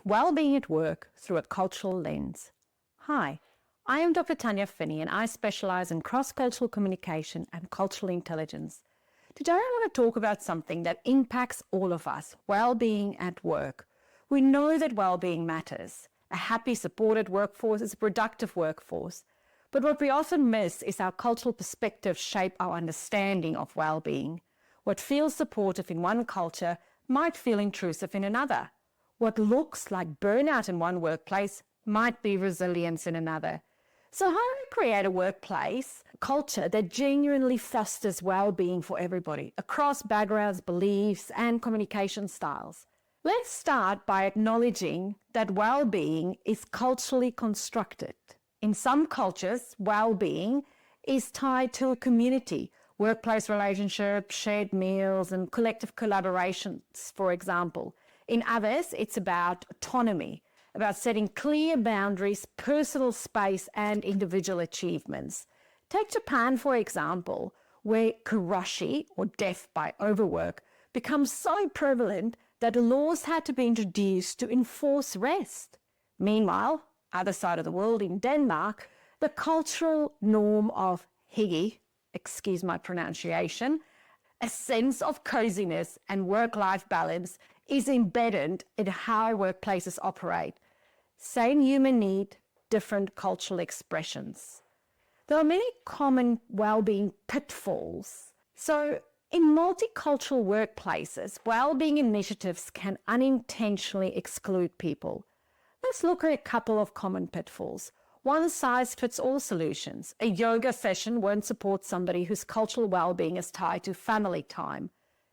Wellbeing at Work Through a Cultural Lens. Hi, I am Dr. Tanya Finney and I specialize in cross-cultural communication and cultural intelligence. Today I want to talk about something that impacts all of us, well-being at work. We know that well-being matters. A happy, supported workforce is a productive workforce. But what we often miss is how cultural perspectives shape our understanding of well-being. What feels supportive in one culture might feel intrusive in another. What looks like burnout in one workplace might be resilience in another. So how do we create a workplace culture that genuinely fosters well-being for everybody across backgrounds, beliefs, and communication styles? Let's start by acknowledging that well-being is culturally constructed. In some cultures, well-being is tied to a community, workplace relationships, shared meals, and collective collaborations, for example. In others, it's about autonomy, about setting clear boundaries, personal space, and individual achievements. Take Japan, for example, where kurashi, or death by overwork, becomes so prevalent that laws had to be introduced to enforce rest. Meanwhile, other side of the world, in Denmark, the cultural norm of hygge, excuse my pronunciation, a sense of coziness and work-life balance is embedded in how workplaces operate. Same human need, different cultural expressions. There are many common well-being pitfalls. So in multicultural workplaces, well-being initiatives can unintentionally exclude people. Let's look at a couple of common pitfalls. One-size-fits-all solutions. A yoga session won't support somebody whose cultural well-being is tied to family time.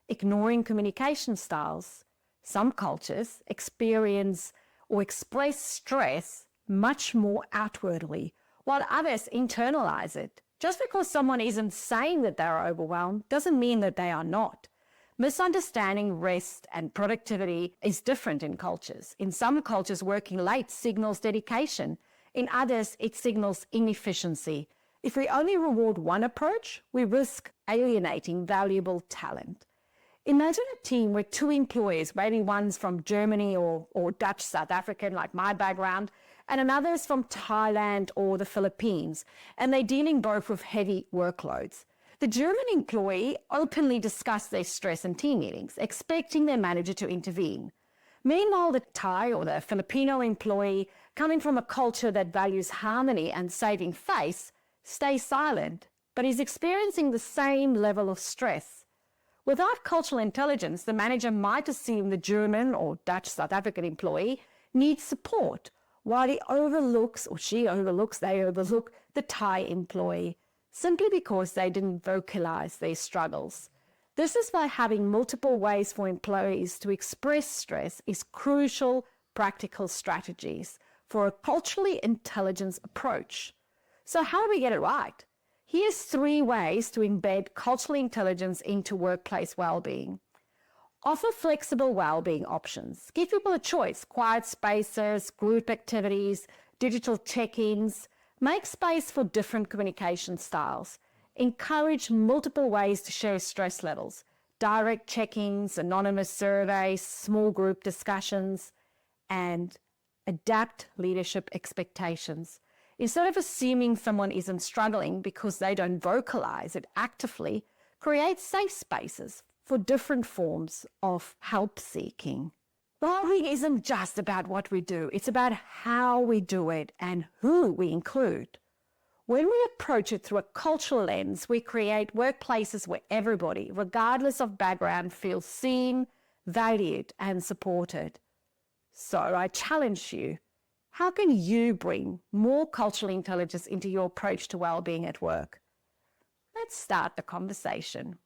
Ignoring communication styles. Some cultures experience or express stress much more outwardly, while others internalize it. Just because someone isn't saying that they're overwhelmed doesn't mean that they are not. Misunderstanding rest and productivity is different in cultures. In some cultures, working late signals dedication. In others, it signals inefficiency. If we only reward one approach, we risk alienating valuable talent. Imagine a team with two employees, maybe one's from Germany or Dutch, South African, like my background, and another is from Thailand or the Philippines, and they're dealing both with heavy workloads. The German employee openly discussed their stress in team meetings, expecting their manager to intervene. Meanwhile, the Thai or the Filipino employee, coming from a culture that values harmony and saving face, stays silent, but is experiencing the same level of stress. Without cultural intelligence, the manager might assume the German or Dutch South African employee needs support, while they overlook the Thai employee, simply because they didn't vocalize their struggles. This is why having multiple ways for employees to express stress is crucial practical strategies for a culturally intelligent approach. So how do we get it right? Here's 3 ways to embed cultural intelligence into workplace well-being. Offer flexible well-being options. Give people a choice: quiet spaces, group activities, digital check-ins. Make space for different communication styles. Encourage multiple ways to share stress levels: direct check-ins, anonymous surveys, small group discussions, and adapt leadership expectations. Instead of assuming someone isn't struggling because they don't vocalize it actively, create safe spaces for different forms of help seeking. Well-being isn't just about what we do, it's about how we do it and who we include. When we approach it through a cultural lens, we create workplaces where everybody, regardless of background, feels seen, valued, and supported. So I challenge you, how can you bring more cultural intelligence into your approach to well-being at work? Let's start the conversation.